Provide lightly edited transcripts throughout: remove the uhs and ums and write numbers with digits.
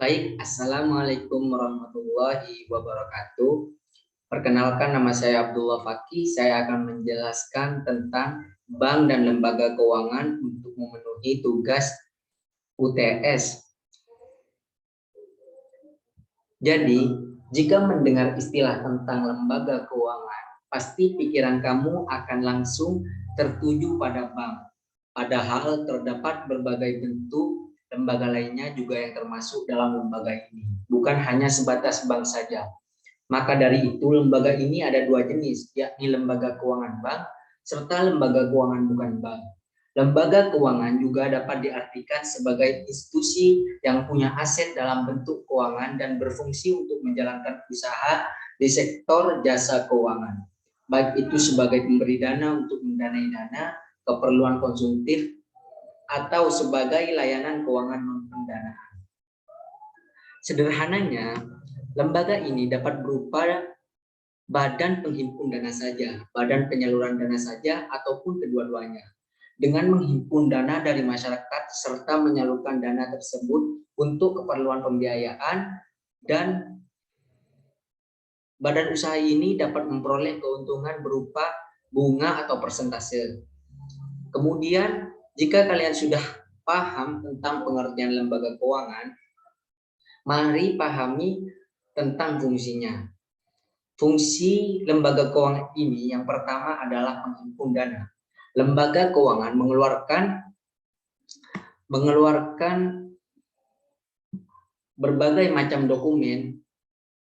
Baik, Assalamualaikum warahmatullahi wabarakatuh. Perkenalkan, nama saya Abdullah Fakih. Saya akan menjelaskan tentang bank dan lembaga keuangan untuk memenuhi tugas UTS. Jadi, jika mendengar istilah tentang lembaga keuangan, pasti pikiran kamu akan langsung tertuju pada bank. Padahal terdapat berbagai bentuk lembaga lainnya juga yang termasuk dalam lembaga ini. Bukan hanya sebatas bank saja. Maka dari itu, lembaga ini ada dua jenis, yakni lembaga keuangan bank serta lembaga keuangan bukan bank. Lembaga keuangan juga dapat diartikan sebagai institusi yang punya aset dalam bentuk keuangan dan berfungsi untuk menjalankan usaha di sektor jasa keuangan, baik itu sebagai pemberi dana untuk mendanai dana, keperluan konsumtif, atau sebagai layanan keuangan non-pendanaan. Sederhananya, lembaga ini dapat berupa badan penghimpun dana saja, badan penyaluran dana saja, ataupun kedua-duanya. Dengan menghimpun dana dari masyarakat serta menyalurkan dana tersebut untuk keperluan pembiayaan, dan badan usaha ini dapat memperoleh keuntungan berupa bunga atau persentase. Kemudian, jika kalian sudah paham tentang pengertian lembaga keuangan, mari pahami tentang fungsinya. Fungsi lembaga keuangan ini yang pertama adalah penghimpun dana. Lembaga keuangan mengeluarkan berbagai macam dokumen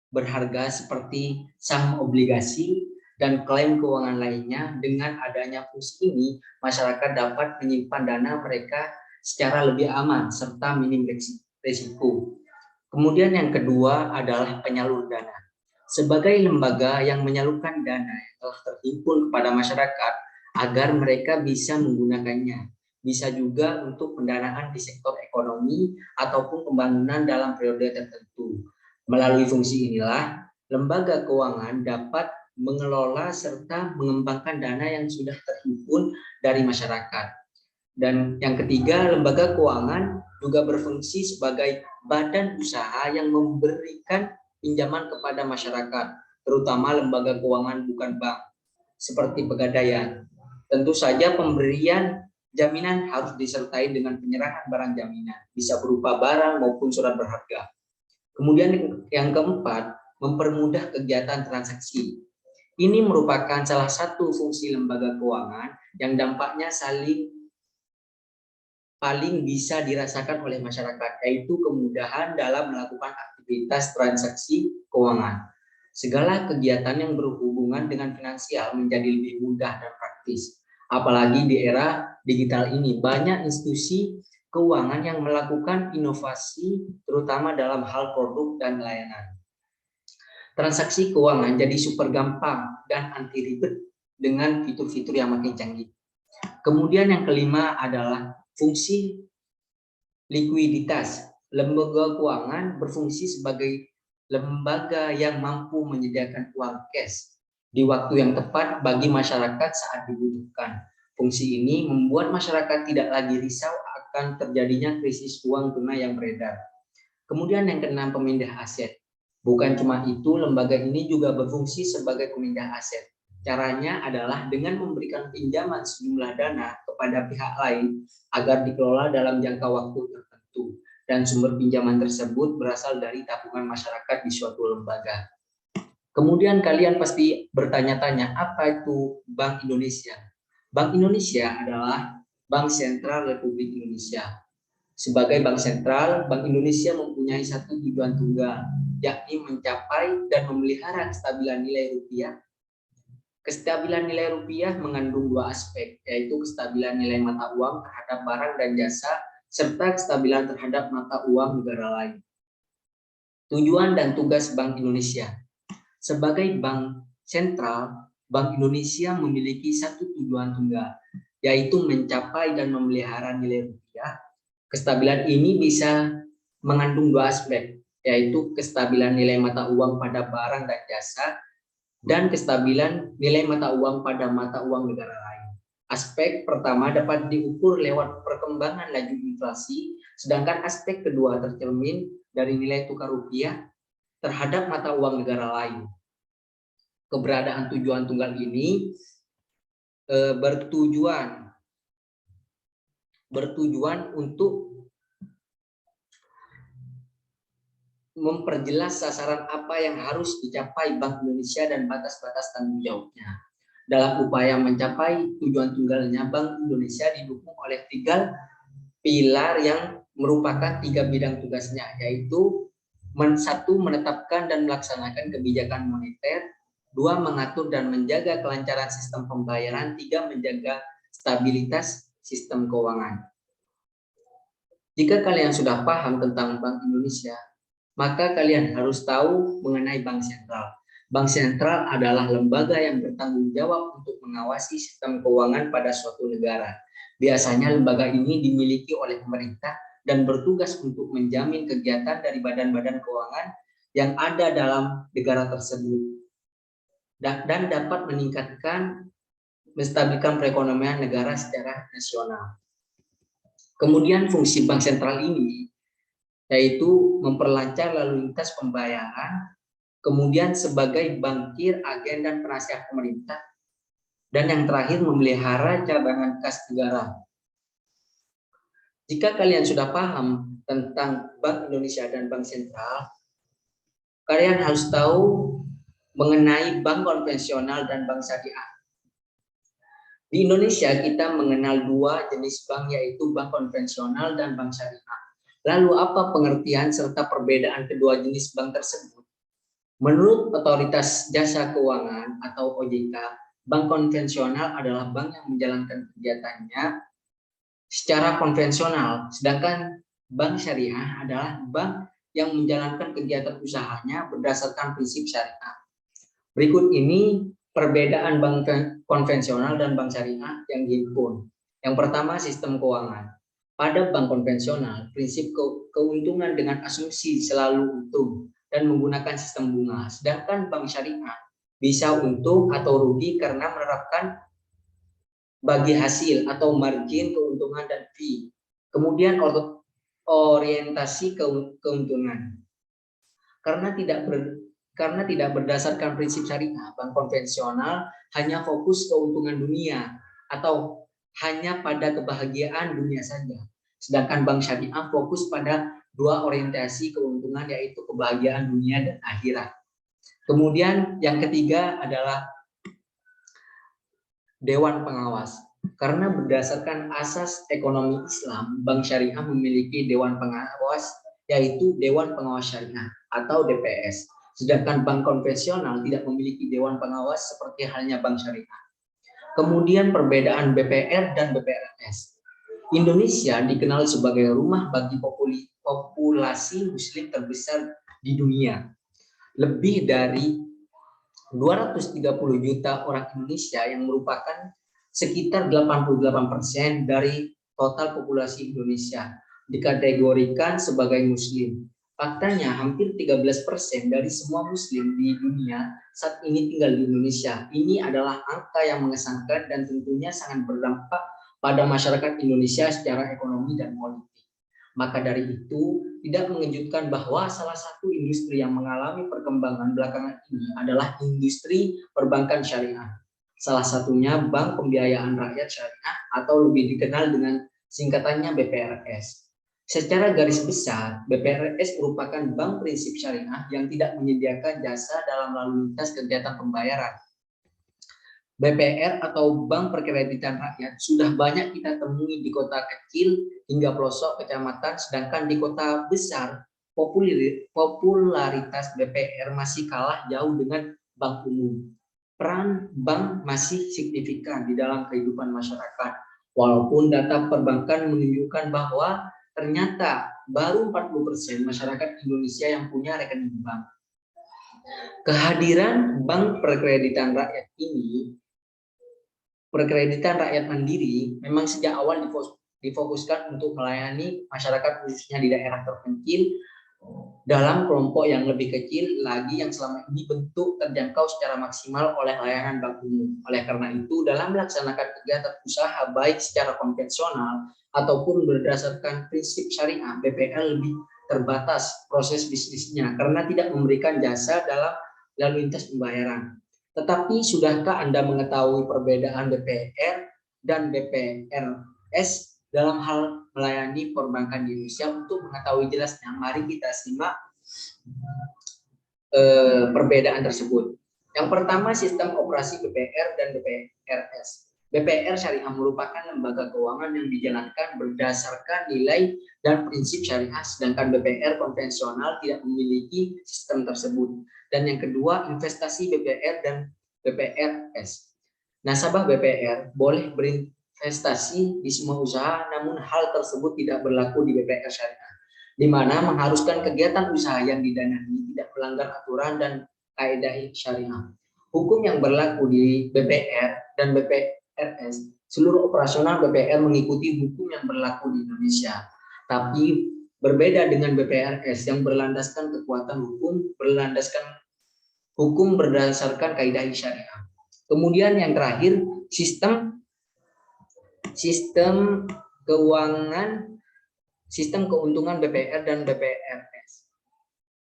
berharga seperti saham obligasi dan klaim keuangan lainnya. Dengan adanya fungsi ini, masyarakat dapat menyimpan dana mereka secara lebih aman serta minim risiko. Kemudian yang kedua adalah penyalur dana. Sebagai lembaga yang menyalurkan dana yang telah terhimpun kepada masyarakat agar mereka bisa menggunakannya. Bisa juga untuk pendanaan di sektor ekonomi ataupun pembangunan dalam periode tertentu. Melalui fungsi inilah, lembaga keuangan dapat mengelola serta mengembangkan dana yang sudah terhimpun dari masyarakat. Dan yang ketiga, lembaga keuangan juga berfungsi sebagai badan usaha yang memberikan pinjaman kepada masyarakat, terutama lembaga keuangan bukan bank, seperti Pegadaian. Tentu saja pemberian jaminan harus disertai dengan penyerahan barang jaminan, bisa berupa barang maupun surat berharga. Kemudian yang keempat, mempermudah kegiatan transaksi. Ini merupakan salah satu fungsi lembaga keuangan yang dampaknya paling bisa dirasakan oleh masyarakat, yaitu kemudahan dalam melakukan aktivitas transaksi keuangan. Segala kegiatan yang berhubungan dengan finansial menjadi lebih mudah dan praktis. Apalagi di era digital ini, banyak institusi keuangan yang melakukan inovasi terutama dalam hal produk dan layanan. Transaksi keuangan jadi super gampang dan anti ribet dengan fitur-fitur yang makin canggih. Kemudian yang kelima adalah fungsi likuiditas. Lembaga keuangan berfungsi sebagai lembaga yang mampu menyediakan uang cash di waktu yang tepat bagi masyarakat saat dibutuhkan. Fungsi ini membuat masyarakat tidak lagi risau akan terjadinya krisis uang tunai yang beredar. Kemudian yang keenam, pemindah aset. Bukan cuma itu, lembaga ini juga berfungsi sebagai pemindah aset. Caranya adalah dengan memberikan pinjaman sejumlah dana kepada pihak lain agar dikelola dalam jangka waktu tertentu, dan sumber pinjaman tersebut berasal dari tabungan masyarakat di suatu lembaga. Kemudian kalian pasti bertanya-tanya, apa itu Bank Indonesia? Bank Indonesia adalah Bank Sentral Republik Indonesia. Sebagai bank sentral, Bank Indonesia mempunyai satu tujuan tunggal, yakni mencapai dan memelihara kestabilan nilai rupiah. Kestabilan nilai rupiah mengandung dua aspek, yaitu kestabilan nilai mata uang terhadap barang dan jasa, serta kestabilan terhadap mata uang negara lain. Tujuan dan tugas Bank Indonesia. Sebagai bank sentral, Bank Indonesia memiliki satu tujuan tunggal, yaitu mencapai dan memelihara nilai rupiah. Kestabilan ini bisa mengandung dua aspek, yaitu kestabilan nilai mata uang pada barang dan jasa, dan kestabilan nilai mata uang pada mata uang negara lain. Aspek pertama dapat diukur lewat perkembangan laju inflasi, sedangkan aspek kedua tercermin dari nilai tukar rupiah terhadap mata uang negara lain. Keberadaan tujuan tunggal ini bertujuan untuk memperjelas sasaran apa yang harus dicapai Bank Indonesia dan batas-batas tanggung jawabnya. Dalam upaya mencapai tujuan tunggalnya, Bank Indonesia didukung oleh 3 pilar yang merupakan 3 bidang tugasnya, yaitu 1. Menetapkan dan melaksanakan kebijakan moneter, 2. Mengatur dan menjaga kelancaran sistem pembayaran, 3. Menjaga stabilitas sistem keuangan. Jika kalian sudah paham tentang Bank Indonesia, maka kalian harus tahu mengenai Bank Sentral. Bank Sentral adalah lembaga yang bertanggung jawab untuk mengawasi sistem keuangan pada suatu negara. Biasanya lembaga ini dimiliki oleh pemerintah dan bertugas untuk menjamin kegiatan dari badan-badan keuangan yang ada dalam negara tersebut dan dapat menstabilkan perekonomian negara secara nasional. Kemudian fungsi Bank Sentral ini yaitu memperlancar lalu lintas pembayaran, kemudian sebagai bankir, agen, dan penasihat pemerintah, dan yang terakhir memelihara cadangan kas negara. Jika kalian sudah paham tentang Bank Indonesia dan Bank Sentral, kalian harus tahu mengenai bank konvensional dan bank syariah. Di Indonesia kita mengenal 2 jenis bank, yaitu bank konvensional dan bank syariah. Lalu apa pengertian serta perbedaan kedua jenis bank tersebut? Menurut Otoritas Jasa Keuangan atau OJK, bank konvensional adalah bank yang menjalankan kegiatannya secara konvensional, sedangkan bank syariah adalah bank yang menjalankan kegiatan usahanya berdasarkan prinsip syariah. Berikut ini perbedaan bank konvensional dan bank syariah yang dihimpun. Yang pertama, sistem keuangan. Pada bank konvensional, prinsip keuntungan dengan asumsi selalu untung dan menggunakan sistem bunga. Sedangkan bank syariah bisa untung atau rugi karena menerapkan bagi hasil atau margin keuntungan dan fee. Kemudian orientasi keuntungan. Karena tidak berdasarkan prinsip syariah, bank konvensional hanya fokus keuntungan dunia atau hanya pada kebahagiaan dunia saja. Sedangkan bank syariah fokus pada 2 orientasi keuntungan, yaitu kebahagiaan dunia dan akhirat. Kemudian yang ketiga adalah Dewan Pengawas. Karena berdasarkan asas ekonomi Islam, bank syariah memiliki Dewan Pengawas, yaitu Dewan Pengawas Syariah atau DPS. Sedangkan bank konvensional tidak memiliki Dewan Pengawas seperti halnya bank syariah. Kemudian perbedaan BPR dan BPRS. Indonesia dikenal sebagai rumah bagi populasi muslim terbesar di dunia. Lebih dari 230 juta orang Indonesia yang merupakan sekitar 88% dari total populasi Indonesia dikategorikan sebagai muslim. Faktanya hampir 13% dari semua muslim di dunia saat ini tinggal di Indonesia. Ini adalah angka yang mengesankan dan tentunya sangat berdampak pada masyarakat Indonesia secara ekonomi dan politik. Maka dari itu, tidak mengejutkan bahwa salah satu industri yang mengalami perkembangan belakangan ini adalah industri perbankan syariah. Salah satunya Bank Pembiayaan Rakyat Syariah atau lebih dikenal dengan singkatannya BPRS. Secara garis besar, BPRS merupakan bank prinsip syariah yang tidak menyediakan jasa dalam lalu lintas kegiatan pembayaran. BPR atau Bank Perkreditan Rakyat sudah banyak kita temui di kota kecil hingga pelosok kecamatan, sedangkan di kota besar popularitas BPR masih kalah jauh dengan bank umum. Peran bank masih signifikan di dalam kehidupan masyarakat, walaupun data perbankan menunjukkan bahwa ternyata baru 40% masyarakat Indonesia yang punya rekening bank. Kehadiran Bank Perkreditan Rakyat ini, Perkreditan Rakyat Mandiri, memang sejak awal difokuskan untuk melayani masyarakat khususnya di daerah terpencil dalam kelompok yang lebih kecil lagi yang selama ini bentuk terjangkau secara maksimal oleh layanan bank umum. Oleh karena itu, dalam melaksanakan kegiatan usaha baik secara konvensional ataupun berdasarkan prinsip syariah, BPR lebih terbatas proses bisnisnya karena tidak memberikan jasa dalam lalu lintas pembayaran. Tetapi sudahkah Anda mengetahui perbedaan BPR dan BPRS dalam hal melayani perbankan di Indonesia? Untuk mengetahui jelasnya, mari kita simak perbedaan tersebut. Yang pertama, sistem operasi BPR dan BPRS. BPR Syariah merupakan lembaga keuangan yang dijalankan berdasarkan nilai dan prinsip syariah, sedangkan BPR konvensional tidak memiliki sistem tersebut. Dan yang kedua, investasi BPR dan BPRS. Nasabah BPR boleh berinvestasi di semua usaha, namun hal tersebut tidak berlaku di BPR Syariah, di mana mengharuskan kegiatan usaha yang didanai tidak melanggar aturan dan kaidah syariah. Hukum yang berlaku di BPR dan BPRS, seluruh operasional BPR mengikuti hukum yang berlaku di Indonesia. Tapi berbeda dengan BPRS yang berlandaskan kekuatan hukum, berdasarkan kaidah syariah. Kemudian yang terakhir, sistem keuntungan BPR dan BPRS.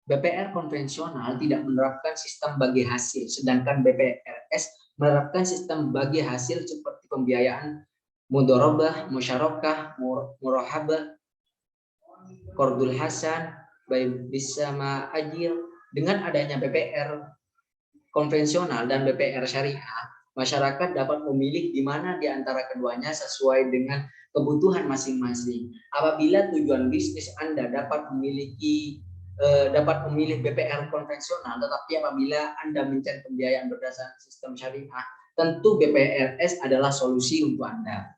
BPR konvensional tidak menerapkan sistem bagi hasil, sedangkan BPRS menerapkan sistem bagi hasil seperti pembiayaan mudharabah, musyarakah, murahabah, qardul hasan, bisama ajir. Dengan adanya BPR konvensional dan BPR syariah, masyarakat dapat memilih di mana di antara keduanya sesuai dengan kebutuhan masing-masing. Apabila tujuan bisnis Anda dapat memilih BPR konvensional, tetapi apabila Anda mencari pembiayaan berdasarkan sistem syariah, tentu BPRS adalah solusi untuk Anda.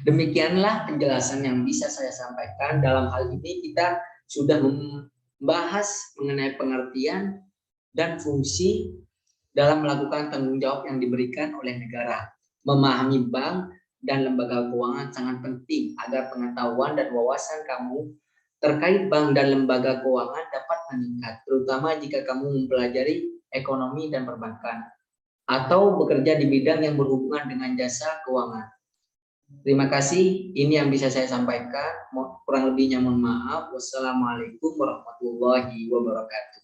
Demikianlah penjelasan yang bisa saya sampaikan. Dalam hal ini kita sudah membahas mengenai pengertian dan fungsi dalam melakukan tanggung jawab yang diberikan oleh negara. Memahami bank dan lembaga keuangan sangat penting agar pengetahuan dan wawasan kamu terkait bank dan lembaga keuangan dapat meningkat, terutama jika kamu mempelajari ekonomi dan perbankan atau bekerja di bidang yang berhubungan dengan jasa keuangan. Terima kasih, ini yang bisa saya sampaikan. Kurang lebihnya mohon maaf. Wassalamualaikum warahmatullahi wabarakatuh.